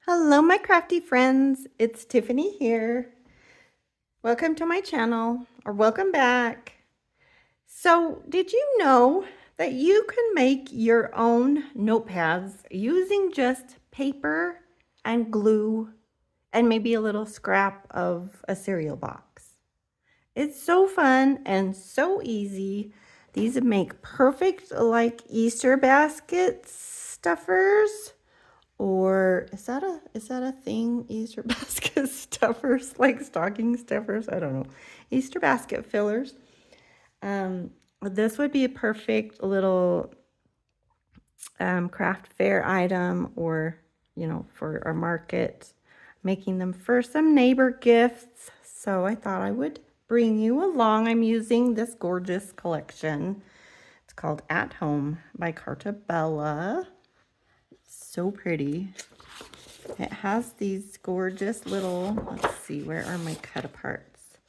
Hello, my crafty friends. It's Tiffany here. Welcome to my channel, or welcome back. So, did you know that you can make your own notepads using just paper and glue and maybe a little scrap of a cereal box? It's so fun and so easy. These make perfect like Easter basket stuffers. Or is that a thing? Easter basket stuffers, like stocking stuffers? I don't know. Easter basket fillers. This would be a perfect little craft fair item, or for our market, making them for some neighbor gifts. So I thought I would bring you along. I'm using this gorgeous collection. It's called At Home by Carta Bella. So pretty. It has these gorgeous little, let's see, where are my cut aparts?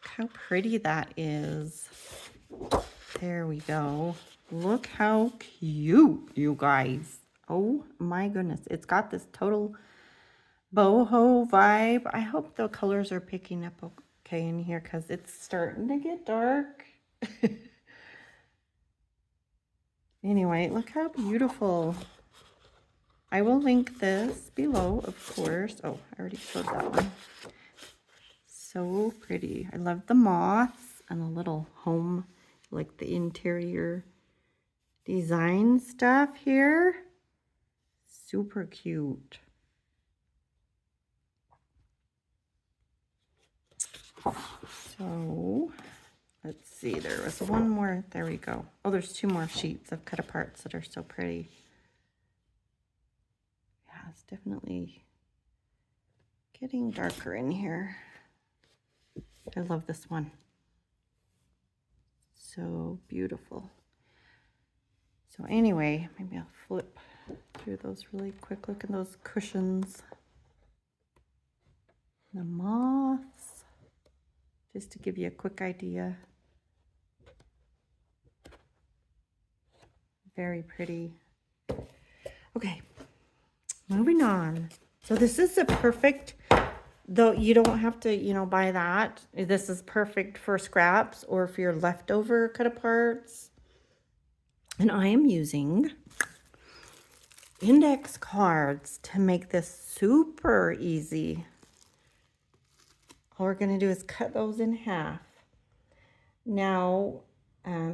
Look how pretty that is. There we go. Look how cute, you guys. Oh my goodness. It's got this total boho vibe. I hope the colors are picking up okay in here because it's starting to get dark. Anyway, look how beautiful. I will link this below, of course. Oh, I already showed that one. So pretty. I love the moths and the little home, like the interior design stuff here. Super cute. So let's see, there was one more. There we go. Oh, there's two more sheets of cut aparts that are so pretty. Yeah, it's definitely getting darker in here. I love this one. So beautiful. So anyway, maybe I'll flip through those really quick. Look at those cushions. The moths, just to give you a quick idea. Very pretty. Okay, moving on. So this is the perfect, though you don't have to, buy that. This is perfect for scraps or for your leftover cut aparts. And I am using index cards to make this super easy. All we're going to do is cut those in half. Now,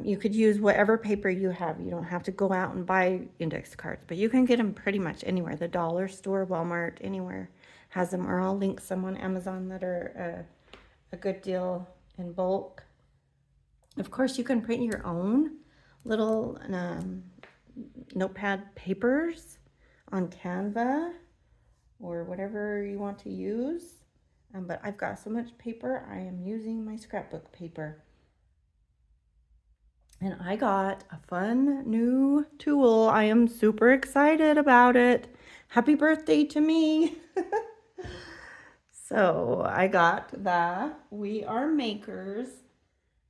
you could use whatever paper you have. You don't have to go out and buy index cards, but you can get them pretty much anywhere. The dollar store, Walmart, anywhere has them, or I'll link some on Amazon that are a good deal in bulk. Of course, you can print your own little notepad papers on Canva or whatever you want to use. But I've got so much paper, I am using my scrapbook paper. And I got a fun new tool. I am super excited about it. Happy birthday to me. So I got the We Are Makers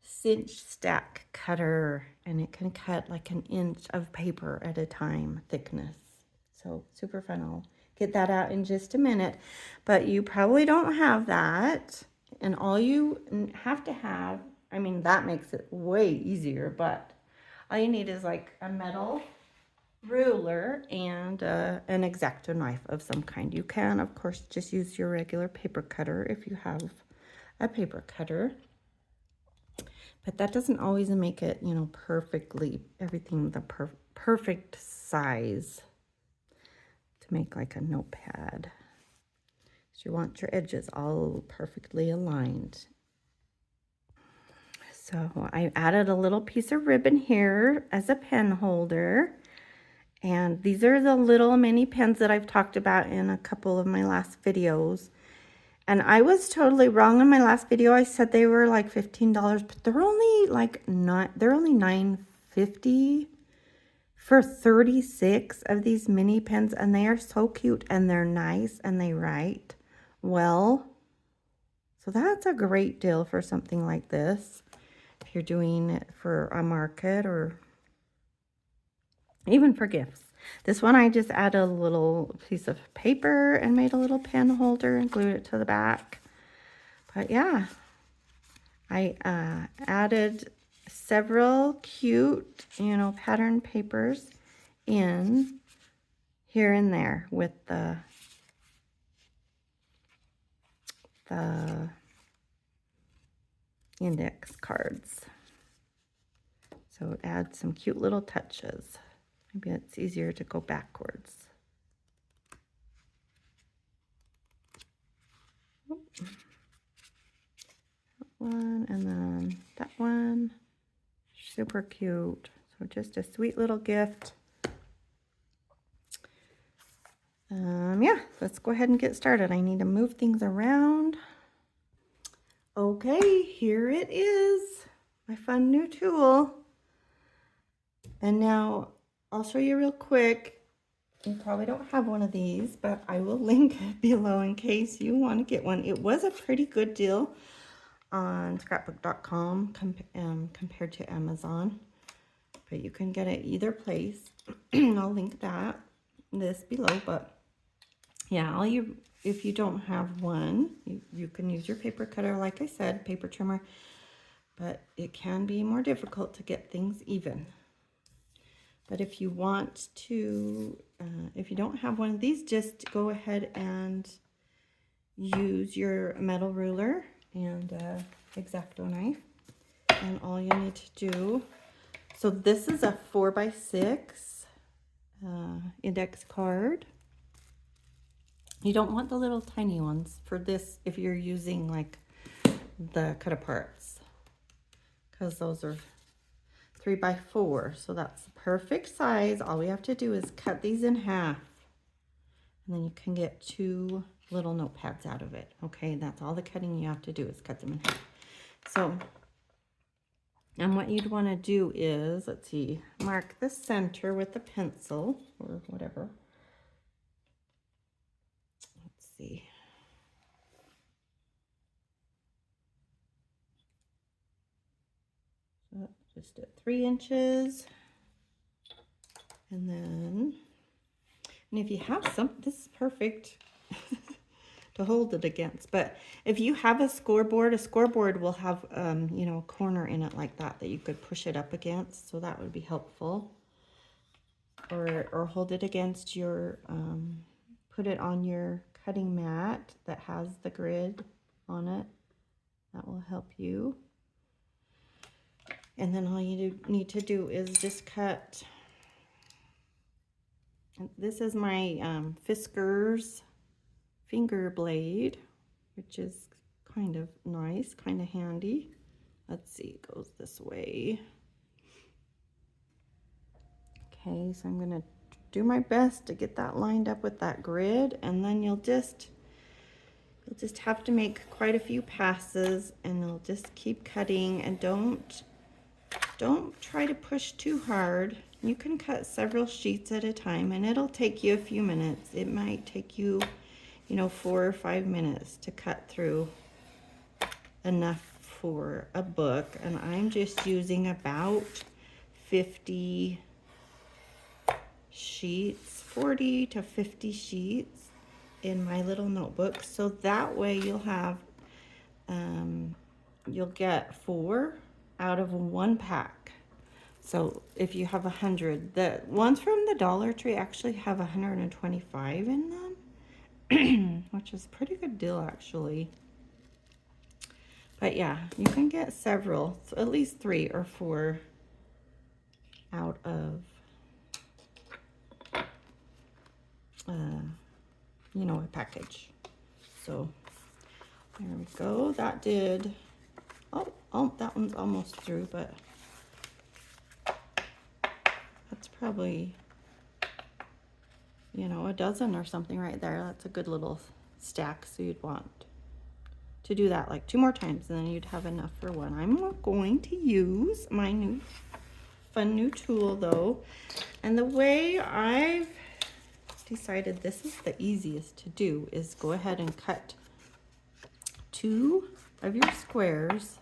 Cinch stack cutter, and it can cut like an inch of paper at a time thickness. So super fun. I'll get that out in just a minute, but you probably don't have that. And all you have to have, I mean, that makes it way easier, but all you need is like a metal ruler and an X-Acto knife of some kind. You can, of course, just use your regular paper cutter if you have a paper cutter. But that doesn't always make it, perfectly, everything the perfect size to make like a notepad. So you want your edges all perfectly aligned. So I added a little piece of ribbon here as a pen holder. And these are the little mini pens that I've talked about in a couple of my last videos. And I was totally wrong in my last video. I said they were like $15, but they're only like they're only $9.50 for 36 of these mini pens, and they are so cute and they're nice and they write well. So that's a great deal for something like this. If you're doing it for a market or even for gifts. This one I just added a little piece of paper and made a little pen holder and glued it to the back. But yeah, I added several cute, you know, pattern papers in here and there with the index cards. So it adds some cute little touches. Maybe it's easier to go backwards. That one, and then that one. Super cute. So just a sweet little gift. Yeah, let's go ahead and get started. I need to move things around. Okay, here it is. My fun new tool. And now I'll show you real quick. You probably don't have one of these, but I will link it below in case you want to get one. It was a pretty good deal on scrapbook.com compared to Amazon, but you can get it either place. I'll link this below. But yeah, if you don't have one, you can use your paper cutter, like I said, paper trimmer, but it can be more difficult to get things even. But if you want to, if you don't have one of these, just go ahead and use your metal ruler and X-Acto knife. And all you need to do, so this is a 4x6 index card. You don't want the little tiny ones for this if you're using like the cut aparts, because those are 3x4, so that's the perfect size. All we have to do is cut these in half, and then you can get 2 little notepads out of it. Okay, that's all the cutting you have to do is cut them in half. So, and what you'd want to do is, let's see, mark the center with a pencil or whatever. Let's see. So just at 3 inches. And then, and if you have some, this is perfect to hold it against. But if you have a scoreboard will have, you know, a corner in it like that you could push it up against. So that would be helpful. Or hold it against your, put it on your cutting mat that has the grid on it. That will help you. And then all you need to do is just cut. This is my Fisker's finger blade, which is kind of nice, kind of handy. Let's see, it goes this way. Okay, so I'm gonna do my best to get that lined up with that grid, and then you'll just have to make quite a few passes, and you'll just keep cutting, and don't try to push too hard. You can cut several sheets at a time, and it'll take you a few minutes. It might take you, you know, 4 or 5 minutes to cut through enough for a book. And I'm just using about 50 sheets, 40 to 50 sheets in my little notebook. So that way you'll have, you'll get 4 out of 1 pack. So if you have 100, the ones from the Dollar Tree actually have 125 in them, which is a pretty good deal actually. But yeah, you can get several, so at least 3 or 4 out of, you know, a package. So there we go. That did, oh, that one's almost through, but that's probably, you know, a dozen or something right there. That's a good little stack. So you'd want to do that like 2 more times, and then you'd have enough for one. I'm going to use my new fun new tool though, and the way I've decided this is the easiest to do is go ahead and cut 2 of your squares,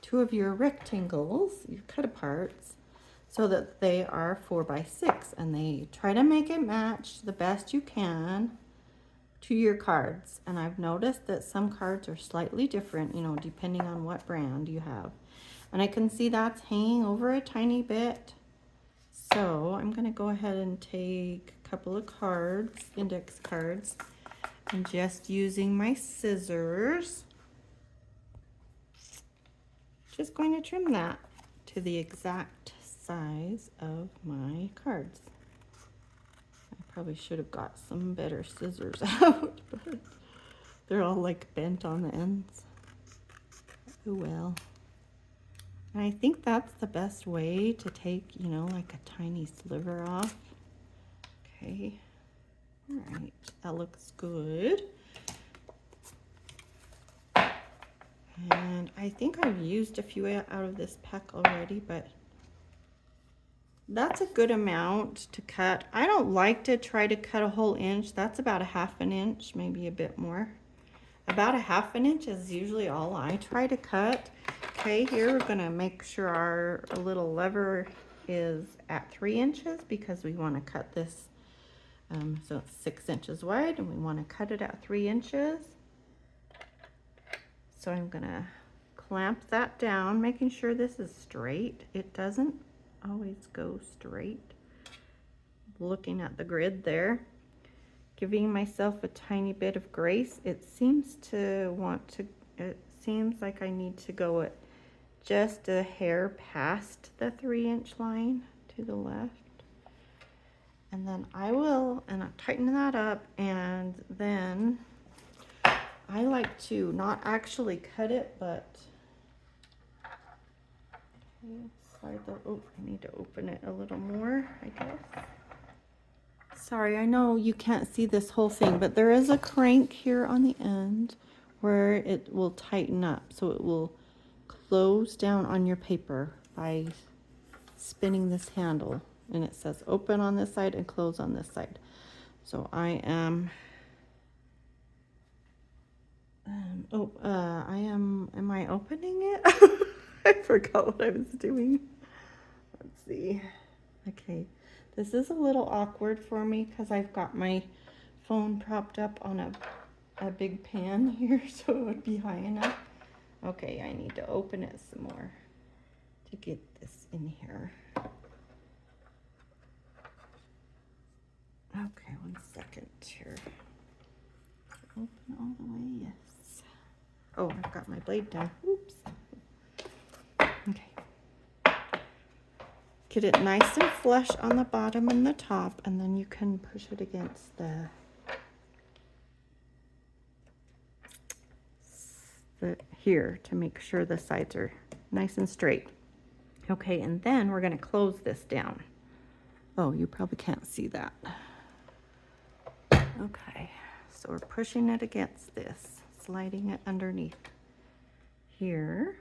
2 of your rectangles, your cut aparts. so that they are 4x6, and they try to make it match the best you can to your cards. And I've noticed that some cards are slightly different, you know, depending on what brand you have. And I can see that's hanging over a tiny bit. So I'm going to go ahead and take a couple of cards, index cards, and just using my scissors, just going to trim that to the exact size of my cards. I probably should have got some better scissors out, but they're all like bent on the ends. Oh well. And I think that's the best way to take, you know, like a tiny sliver off. Okay. All right, that looks good. And I think I've used a few out of this pack already, but that's a good amount to cut. I don't like to try to cut a whole inch. That's about a 1/2 inch, maybe a bit more. About a 1/2 inch is usually all I try to cut. Okay, here we're gonna make sure our little lever is at 3 inches because we want to cut this. So it's 6 inches wide, and we want to cut it at 3 inches. So I'm gonna clamp that down, making sure this is straight. It doesn't always go straight. Looking at the grid there, giving myself a tiny bit of grace. It seems like I need to go at just a hair past the 3-inch line to the left. And then I'll tighten that up, and then I like to not actually cut it, but I need to open it a little more, I guess. Sorry, I know you can't see this whole thing, but there is a crank here on the end where it will tighten up, so it will close down on your paper by spinning this handle, and it says open on this side and close on this side. So I am am I opening it? I forgot what I was doing. Let's see. Okay, this is a little awkward for me because I've got my phone propped up on a big pan here, so it would be high enough. Okay, I need to open it some more to get this in here. Okay, 1 second here. Open all the way, yes. Oh, I've got my blade down. Oops. Okay. Get it nice and flush on the bottom and the top, and then you can push it against the here to make sure the sides are nice and straight. Okay, and then we're going to close this down. Oh, you probably can't see that. Okay, so we're pushing it against this, sliding it underneath here.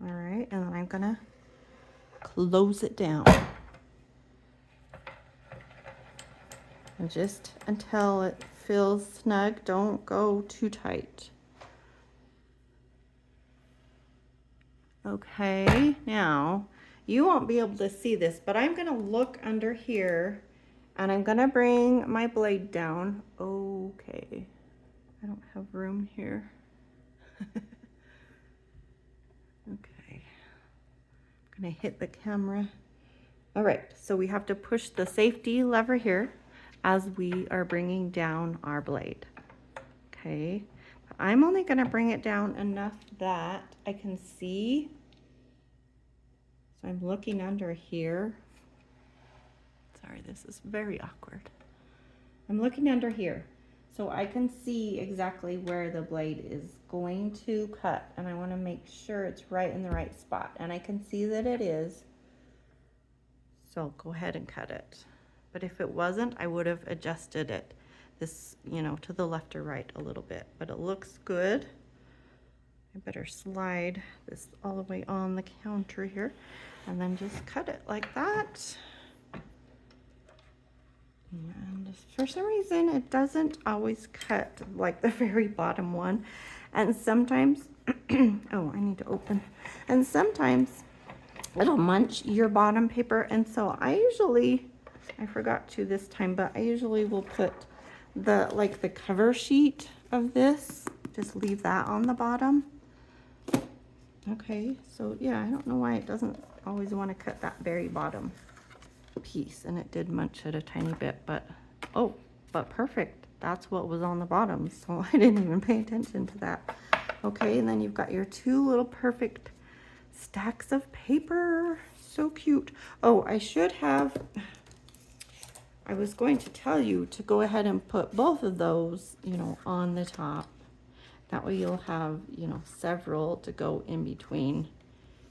All right, and then I'm gonna close it down. And just until it feels snug, don't go too tight. Okay, now you won't be able to see this, but I'm gonna look under here and I'm gonna bring my blade down. Okay, I don't have room here. Okay, I'm gonna hit the camera. All right, so we have to push the safety lever here as we are bringing down our blade. Okay, I'm only gonna bring it down enough that I can see. So I'm looking under here. Sorry, this is very awkward. I'm looking under here so I can see exactly where the blade is going to cut, and I want to make sure it's right in the right spot, and I can see that it is, so I'll go ahead and cut it. But if it wasn't, I would have adjusted it this, you know, to the left or right a little bit, but it looks good. I better slide this all the way on the counter here and then just cut it like that. And for some reason, it doesn't always cut like the very bottom one. And sometimes, oh, I need to open. And sometimes it'll munch your bottom paper. And so I forgot to this time, but I usually will put the cover sheet of this, just leave that on the bottom. Okay, so yeah, I don't know why it doesn't always want to cut that very bottom piece, and it did munch it a tiny bit, but oh, but perfect. That's what was on the bottom, so I didn't even pay attention to that. Okay, and then you've got your two little perfect stacks of paper. So cute. Oh, I was going to tell you to go ahead and put both of those, you know, on the top. That way you'll have, you know, several to go in between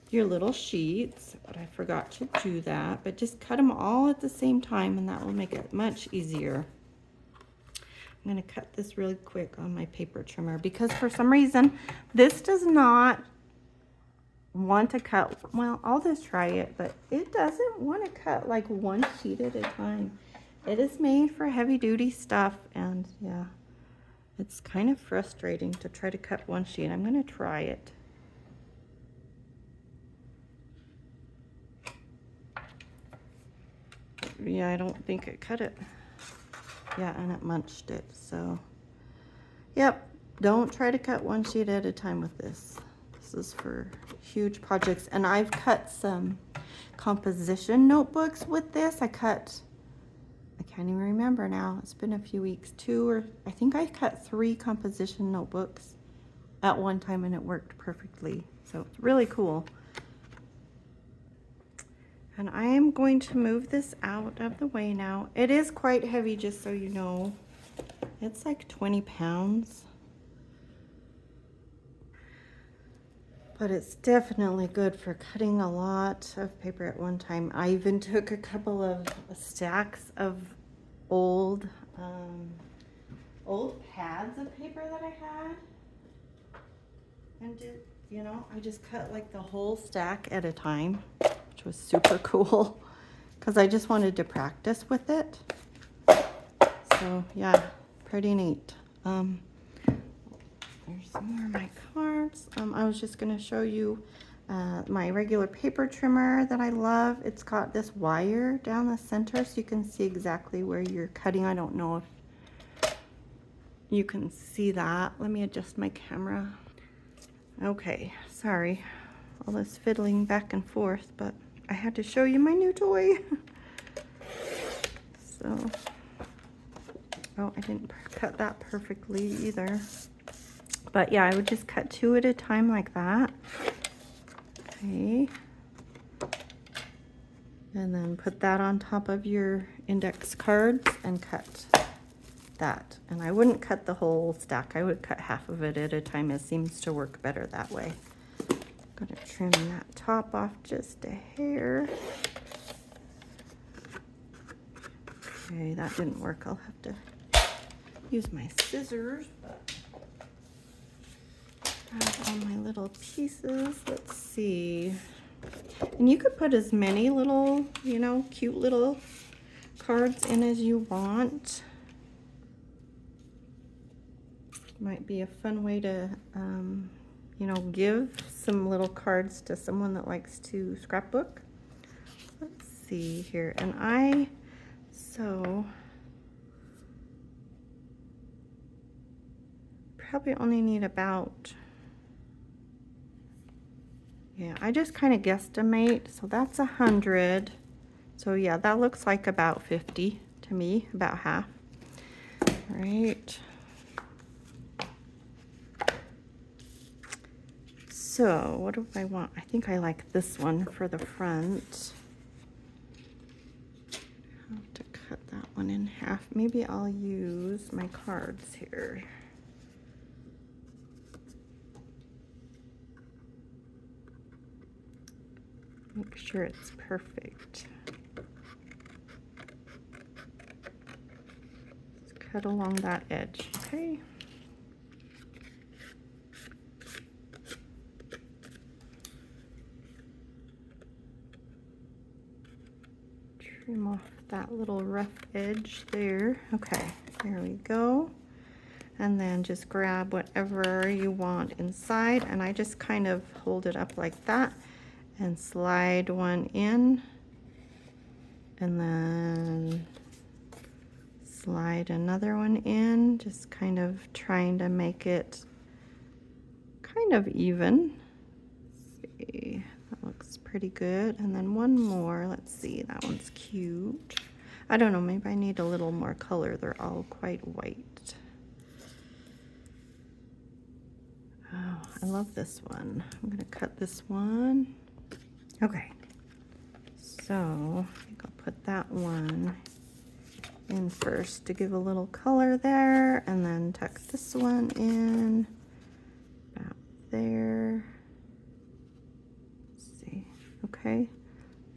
your little sheets, but I forgot to do that. But just cut them all at the same time, and that will make it much easier. I'm going to cut this really quick on my paper trimmer because for some reason this does not want to cut. Well, I'll just try it, but it doesn't want to cut like one sheet at a time. It is made for heavy duty stuff, and yeah, it's kind of frustrating to try to cut one sheet. I'm going to try it. Yeah, I don't think it cut it. Yeah, and it munched it. So, yep, don't try to cut one sheet at a time with this. This is for huge projects. And I've cut some composition notebooks with this. I can't even remember now. It's been a few weeks. I think I cut 3 composition notebooks at one time, and it worked perfectly. So it's really cool. And I am going to move this out of the way now. It is quite heavy, just so you know. It's like 20 pounds. But it's definitely good for cutting a lot of paper at one time. I even took a couple of stacks of old pads of paper that I had. And did, you know, I just cut like the whole stack at a time, which was super cool because I just wanted to practice with it. So yeah, pretty neat. There's some more of my cards. I was just going to show you my regular paper trimmer that I love. It's got this wire down the center so you can see exactly where you're cutting. I don't know if you can see that. Let me adjust my camera. Okay, sorry, all this fiddling back and forth, but I had to show you my new toy. So, oh, I didn't cut that perfectly either. But yeah, I would just cut 2 at a time like that. Okay. And then put that on top of your index cards and cut that. And I wouldn't cut the whole stack. I would cut half of it at a time. It seems to work better that way. I'm gonna trim that top off just a hair. Okay, that didn't work. I'll have to use my scissors. Grab all my little pieces. Let's see. And you could put as many little, you know, cute little cards in as you want. Might be a fun way to, you know, give some little cards to someone that likes to scrapbook. Let's see here. And so probably only need about, yeah, I just kind of guesstimate. So that's 100. So yeah, that looks like about 50 to me, about half. All right. So what do I want? I think I like this one for the front. I'll have to cut that one in half. Maybe I'll use my cards here. Make sure it's perfect. Just cut along that edge, okay? Trim off that little rough edge there. Okay, there we go. And then just grab whatever you want inside, and I just kind of hold it up like that and slide one in, and then slide another one in, just kind of trying to make it kind of even. Let's see, that looks pretty good. And then one more, let's see, that one's cute. I don't know, maybe I need a little more color. They're all quite white. Oh, I love this one. I'm gonna cut this one. Okay, so I think I'll put that one in first to give a little color there, and then tuck this one in about there. Let's see, okay,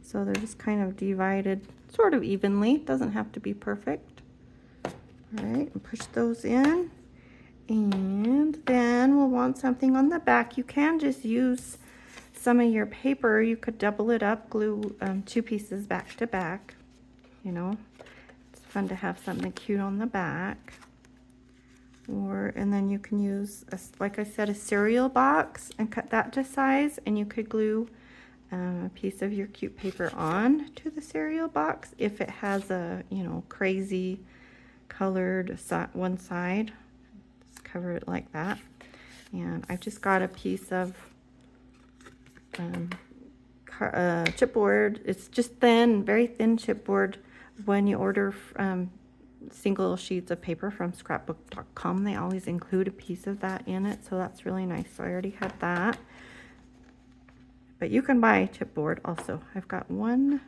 so they're just kind of divided sort of evenly. It doesn't have to be perfect. All right, and push those in, and then we'll want something on the back. You can just use some of your paper. You could double it up, glue 2 pieces back to back, you know. Fun to have something cute on the back. And then you can use, like I said, a cereal box and cut that to size, and you could glue a piece of your cute paper on to the cereal box if it has a, you know, crazy colored one side. Just cover it like that. And I've just got a piece of chipboard. It's just thin, very thin chipboard. When you order single sheets of paper from scrapbook.com, they always include a piece of that in it, so that's really nice. So I already had that, but you can buy chipboard also. I've got one.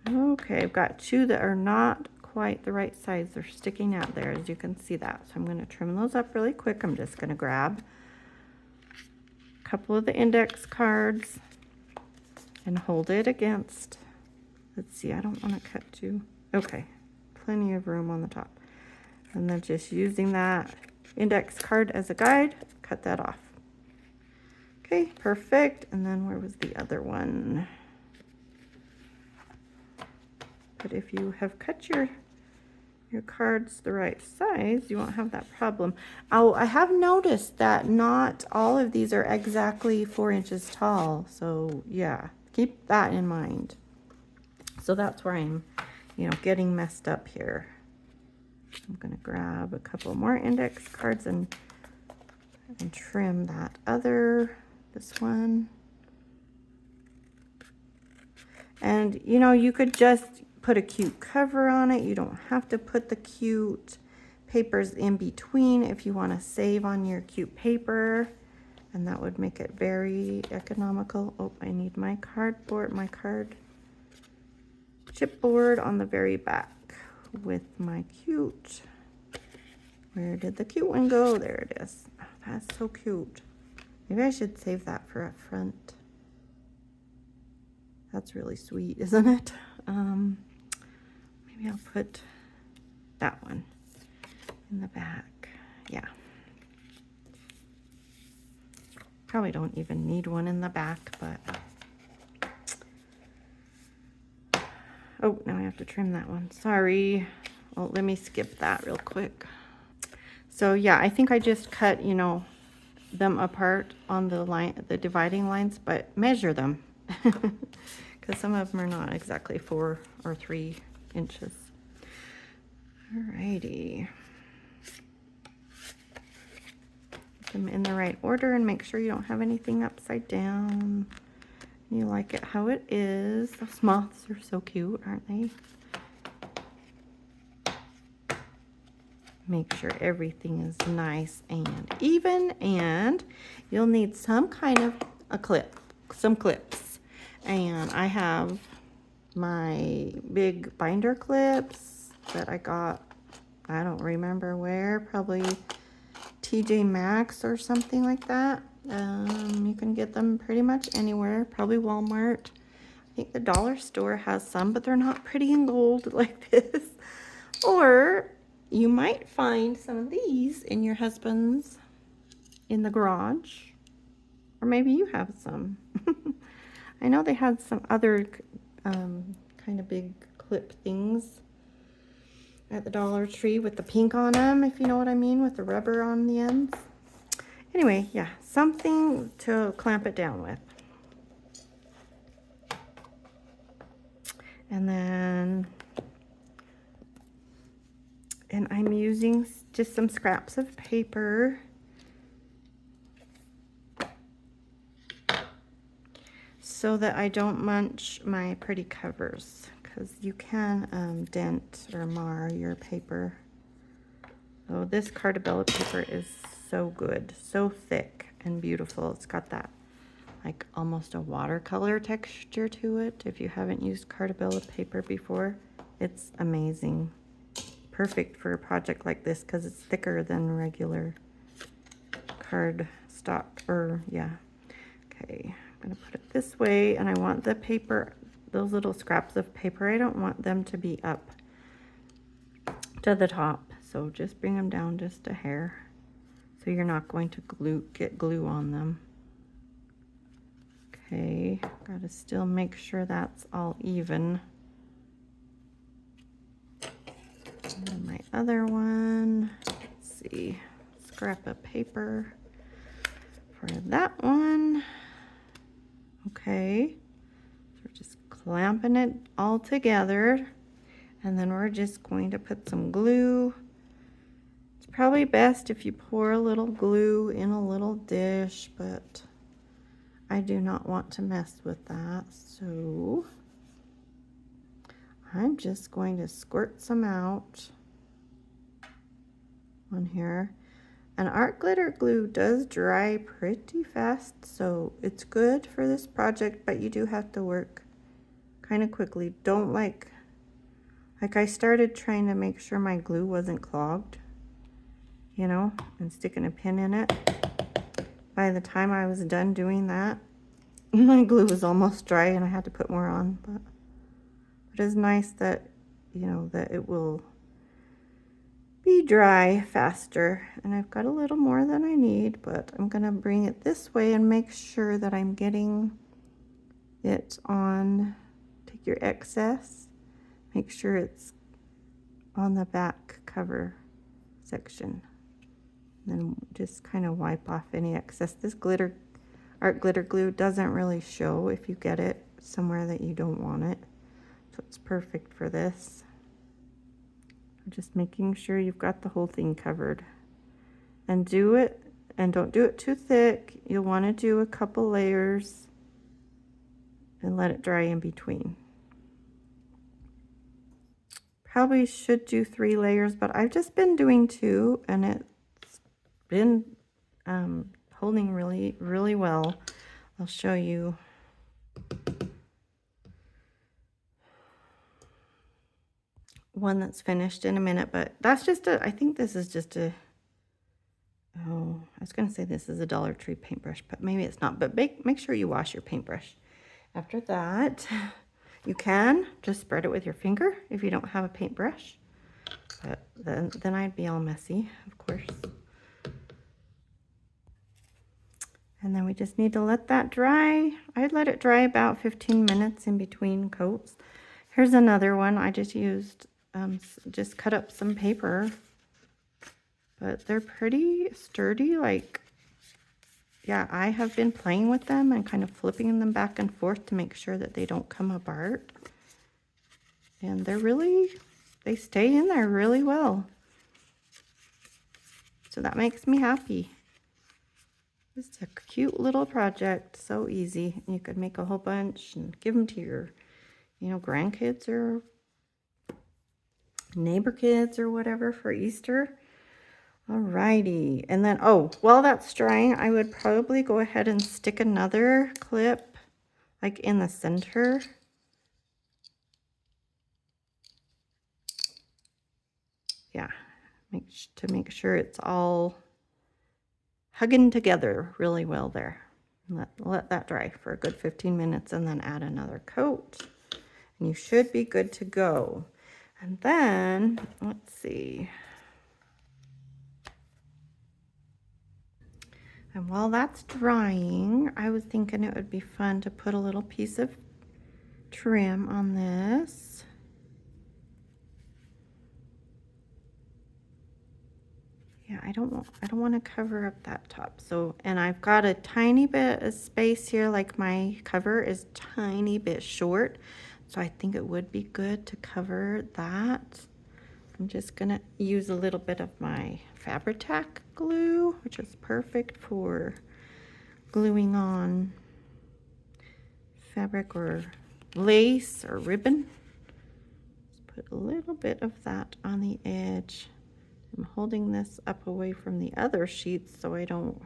Okay, I've got 2 that are not quite the right size. They're sticking out there, as you can see that. So I'm going to trim those up really quick. I'm just going to grab a couple of the index cards and hold it against. Let's see, I don't want to cut too. Okay, plenty of room on the top. And then just using that index card as a guide, cut that off. Okay, perfect. And then where was the other one? But if you have cut your cards the right size, you won't have that problem. Oh, I have noticed that not all of these are exactly 4 inches tall. So yeah, keep that in mind. So that's where I'm, you know, getting messed up here. I'm going to grab a couple more index cards and trim this one. And, you know, you could just put a cute cover on it. You don't have to put the cute papers in between if you want to save on your cute paper. And that would make it very economical. Oh, I need my chipboard on the very back with my cute. Where did the cute one go? There it is. Oh, that's so cute. Maybe I should save that for up front. That's really sweet, isn't it? Maybe I'll put that one in the back. Yeah. Probably don't even need one in the back, but oh, now I have to trim that one. Sorry. Well, let me skip that real quick. So yeah, I think I just cut, you know, them apart on the dividing lines, but measure them because some of them are not exactly 4 or 3 inches. Alrighty. Put them in the right order and make sure you don't have anything upside down. You like it how it is. Those moths are so cute, aren't they? Make sure everything is nice and even, and you'll need some kind of some clips. And I have my big binder clips that I got, I don't remember where, probably TJ Maxx or something like that. You can get them pretty much anywhere, probably Walmart. I think the dollar store has some, but they're not pretty and gold like this. Or you might find some of these in your husband's in the garage, or maybe you have some. I know they had some other kind of big clip things at the Dollar Tree with the pink on them, if you know what I mean, with the rubber on the ends. Anyway, yeah, something to clamp it down with. And then, and I'm using just some scraps of paper so that I don't munch my pretty covers, because you can dent or mar your paper. Oh, this Cartabella paper is so good, so thick and beautiful. It's got that like almost a watercolor texture to it. If you haven't used Cartabella paper before, it's amazing. Perfect for a project like this because it's thicker than regular card stock, or yeah. Okay, I'm gonna put it this way, and I want the paper, those little scraps of paper, I don't want them to be up to the top. So just bring them down just a hair so you're not going to get glue on them. Okay, gotta still make sure that's all even. And then my other one, let's see, scrap of paper for that one. Okay, so we're just clamping it all together, and then we're just going to put some glue. It's probably best if you pour a little glue in a little dish, but I do not want to mess with that, so I'm just going to squirt some out on here. And art glitter glue does dry pretty fast, so it's good for this project, but you do have to work kind of quickly. Don't like I started trying to make sure my glue wasn't clogged, you know, and sticking a pin in it. By the time I was done doing that, my glue was almost dry and I had to put more on, but it is nice that, you know, that it will be dry faster. And I've got a little more than I need, but I'm gonna bring it this way and make sure that I'm getting it on. Take your excess, make sure it's on the back cover section, and then just kind of wipe off any excess. This art glitter glue doesn't really show if you get it somewhere that you don't want it, so it's perfect for this. Just making sure you've got the whole thing covered, and don't do it too thick. You'll want to do a couple layers and let it dry in between. Probably should do 3 layers, but I've just been doing 2, and it's been holding really well. I'll show you. One that's finished in a minute, but that's just I think this is just a, oh, I was gonna say this is a Dollar Tree paintbrush, but maybe it's not. But make sure you wash your paintbrush. After that, you can just spread it with your finger if you don't have a paintbrush, but then I'd be all messy, of course. And then we just need to let that dry. I'd let it dry about 15 minutes in between coats. Here's another one. I just used, just cut up some paper, but they're pretty sturdy. Like, yeah, I have been playing with them and kind of flipping them back and forth to make sure that they don't come apart. And they stay in there really well. So that makes me happy. It's a cute little project, so easy. You could make a whole bunch and give them to your, you know, grandkids or neighbor kids or whatever for Easter. Alrighty, and then, oh, while that's drying, I would probably go ahead and stick another clip like in the center. Yeah, to make sure it's all hugging together really well there. Let that dry for a good 15 minutes and then add another coat. And you should be good to go. And then, let's see. And while that's drying, I was thinking it would be fun to put a little piece of trim on this. Yeah, I don't want to cover up that top. So, and I've got a tiny bit of space here, like my cover is tiny bit short. So I think it would be good to cover that. I'm just gonna use a little bit of my Fabri-Tac glue, which is perfect for gluing on fabric or lace or ribbon. Just put a little bit of that on the edge. I'm holding this up away from the other sheets so I don't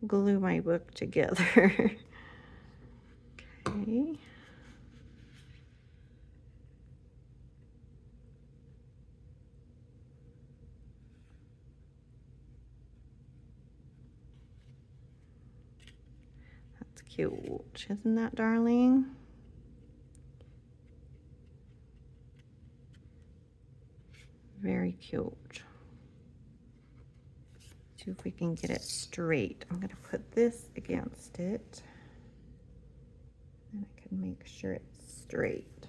glue my book together. Okay. That's cute, isn't that, darling? Very cute. See if we can get it straight. I'm gonna put this against it and I can make sure it's straight.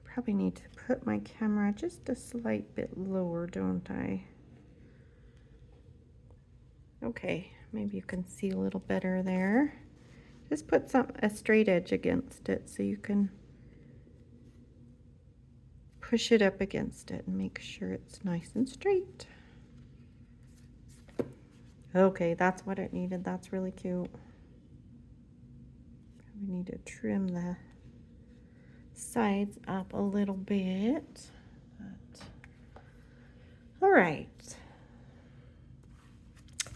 Probably need to put my camera just a slight bit lower, don't I? Okay, maybe you can see a little better there. Just put a straight edge against it so you can push it up against it and make sure it's nice and straight. Okay, that's what it needed. That's really cute. We need to trim the sides up a little bit. But, all right.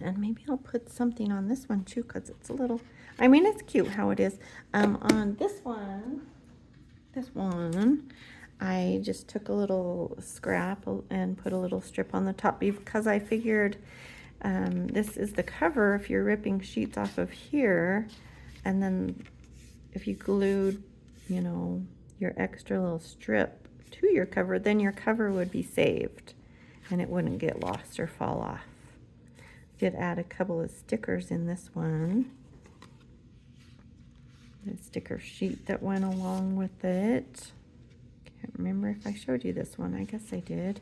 And maybe I'll put something on this one too, because it's a little, I mean, it's cute how it is. On this one, I just took a little scrap and put a little strip on the top because I figured this is the cover if you're ripping sheets off of here, and then if you glued, you know, your extra little strip to your cover, then your cover would be saved and it wouldn't get lost or fall off. Did add a couple of stickers in this one. The sticker sheet that went along with it. Can't remember if I showed you this one. I guess I did.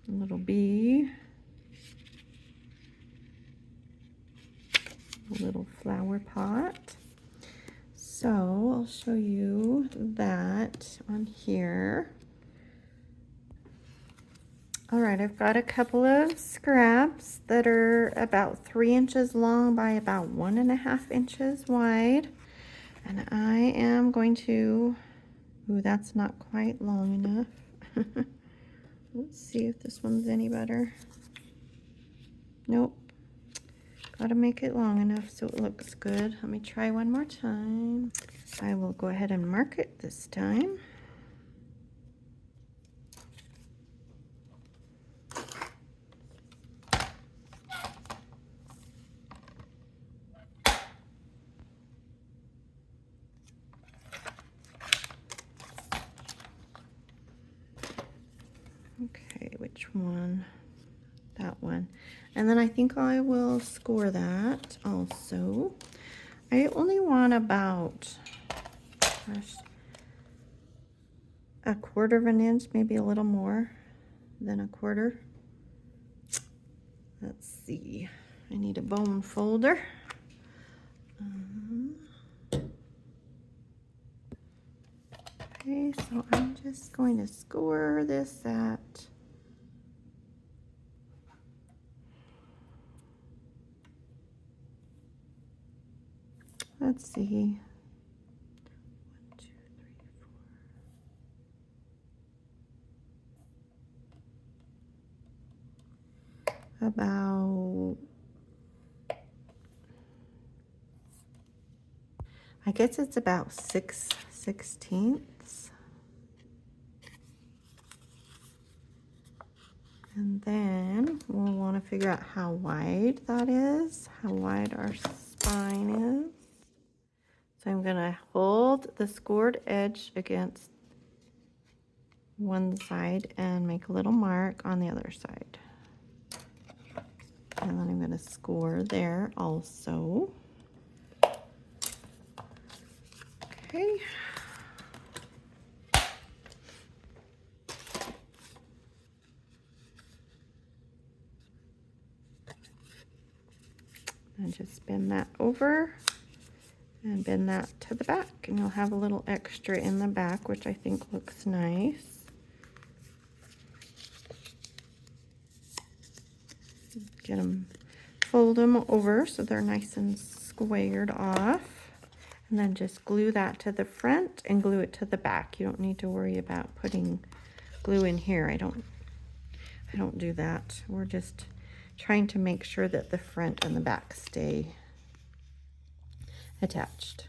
A little bee. A little flower pot. So I'll show you that on here. All right, I've got a couple of scraps that are about 3 inches long by about 1.5 inches wide. And I am going to, ooh, that's not quite long enough. Let's see if this one's any better. Nope. Gotta make it long enough so it looks good. Let me try one more time. I will go ahead and mark it this time. Okay, which one? That one. And then I think I will score that also. I only want about, gosh, 1/4 of an inch, maybe a little more than 1/4. Let's see. I need a bone folder. Okay, so I'm just going to score this at, let's see, 1, 2, 3, 4. About, I guess it's about 6/16. And then we'll want to figure out how wide that is, how wide our spine is. So I'm going to hold the scored edge against one side and make a little mark on the other side. And then I'm going to score there also. Okay. And just bend that over And bend that to the back, and you'll have a little extra in the back, which I think looks nice. Get them, fold them over so they're nice and squared off. And then just glue that to the front and glue it to the back. You don't need to worry about putting glue in here. I don't do that. We're just trying to make sure that the front and the back stay attached.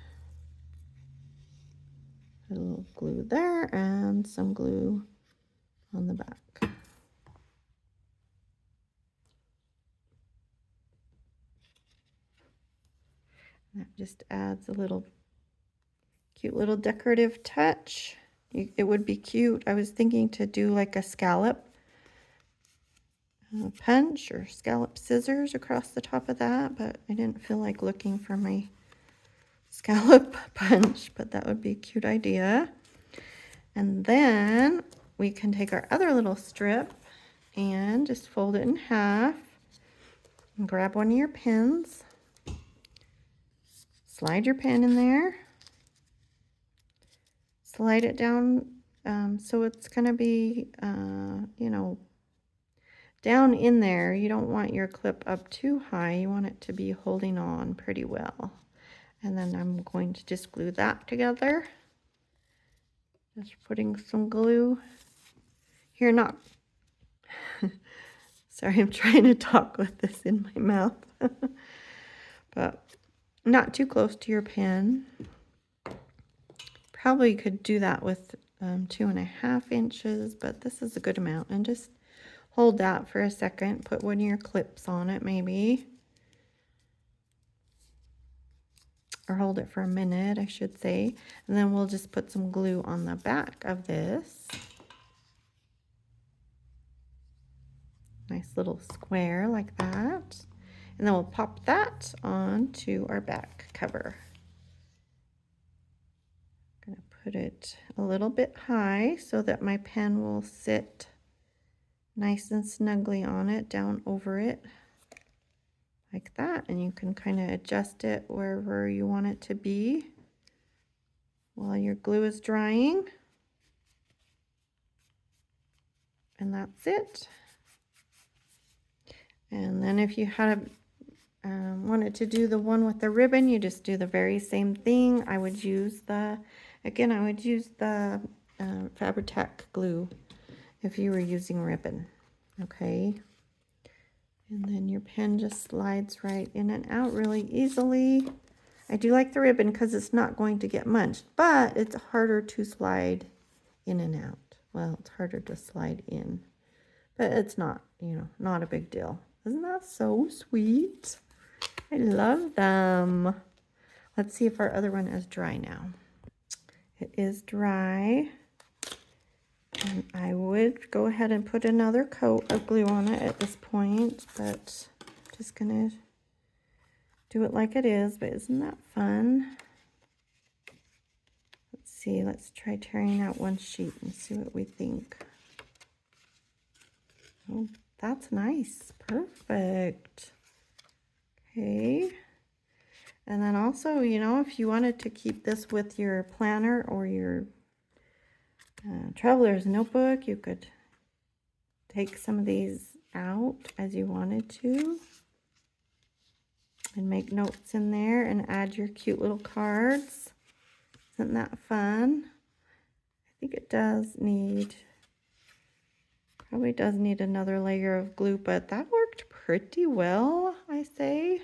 A little glue there and some glue on the back. That just adds a little cute little decorative touch. It would be cute. I was thinking to do like a scallop punch or scallop scissors across the top of that, but I didn't feel like looking for my scallop punch, but that would be a cute idea. And then we can take our other little strip and just fold it in half and grab one of your pins. Slide your pen in there. Slide it down so it's going to be, you know, down in there. You don't want your clip up too high. You want it to be holding on pretty well. And then I'm going to just glue that together. Just putting some glue here, not, sorry, I'm trying to talk with this in my mouth, but not too close to your pen. Probably could do that with 2.5 inches, but this is a good amount. And just hold that for a second. Put one of your clips on it maybe. Or hold it for a minute, I should say. And then we'll just put some glue on the back of this. Nice little square like that. And then we'll pop that onto our back cover. I'm gonna put it a little bit high so that my pen will sit nice and snugly on it, down over it, like that. And you can kind of adjust it wherever you want it to be while your glue is drying. And that's it. And then if you had wanted to do the one with the ribbon, you just do the very same thing. I would use the, again, I would use the Fabri-Tac glue if you were using ribbon, okay? And then your pen just slides right in and out really easily. I do like the ribbon because it's not going to get munched, but it's harder to slide in and out. Well, it's harder to slide in, but it's not, you know, not a big deal. Isn't that so sweet? I love them. Let's see if our other one is dry now. It is dry. And I would go ahead and put another coat of glue on it at this point, but just gonna do it like it is. But isn't that fun? Let's see, let's try tearing out one sheet and see what we think. Oh, that's nice. Perfect. Okay. And then also, you know, if you wanted to keep this with your planner or your traveler's notebook, you could take some of these out as you wanted to and make notes in there and add your cute little cards. Isn't that fun? I think it does need, probably does need another layer of glue, but that worked pretty well, I say.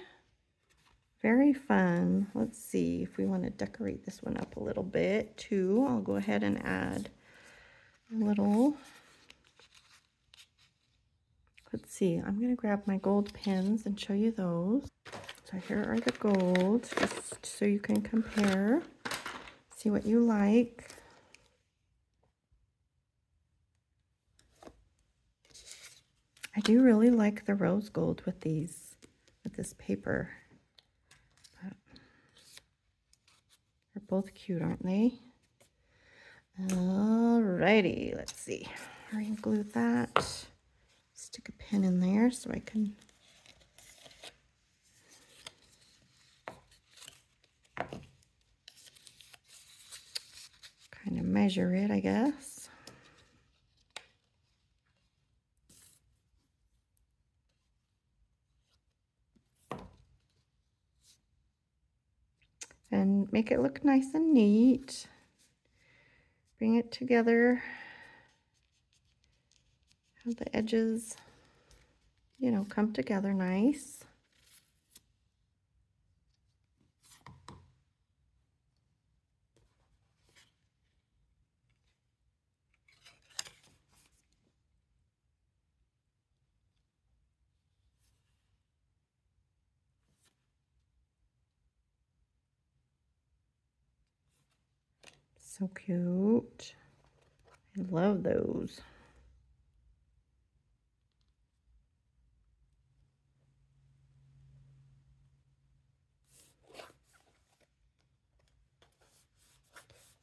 Very fun. Let's see if we want to decorate this one up a little bit too. I'll go ahead and add a little, let's see, I'm going to grab my gold pins and show you those. So here are the gold, just so you can compare, see what you like. I do really like the rose gold with these, with this paper. They're both cute, aren't they? Alrighty, let's see. I'm going to glue that. Stick a pin in there so I can measure it, I guess. And make it look nice and neat. Bring it together. Have the edges, you know, come together nice. So cute. I love those.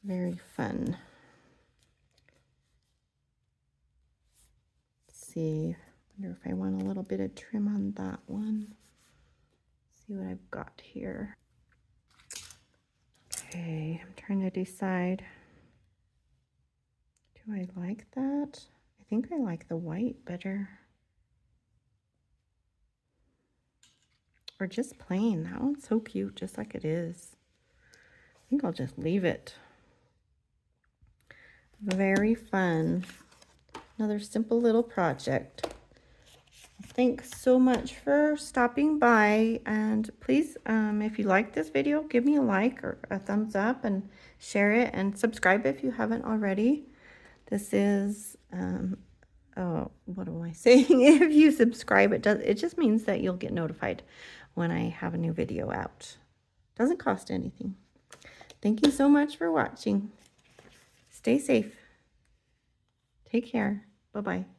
Very fun. Let's see. Wonder if I want a little bit of trim on that one. See what I've got here. Okay, I'm trying to decide. Do I like that? I think I like the white better. Or just plain. That one's so cute, just like it is. I think I'll just leave it. Very fun. Another simple little project. Thanks so much for stopping by, and please, if you like this video, give me a like or a thumbs up and share it, and subscribe if you haven't already. This is oh, what am I saying? If you subscribe, it just means that you'll get notified when I have a new video out. Doesn't cost anything. Thank you so much for watching. Stay safe. Take care. Bye-bye.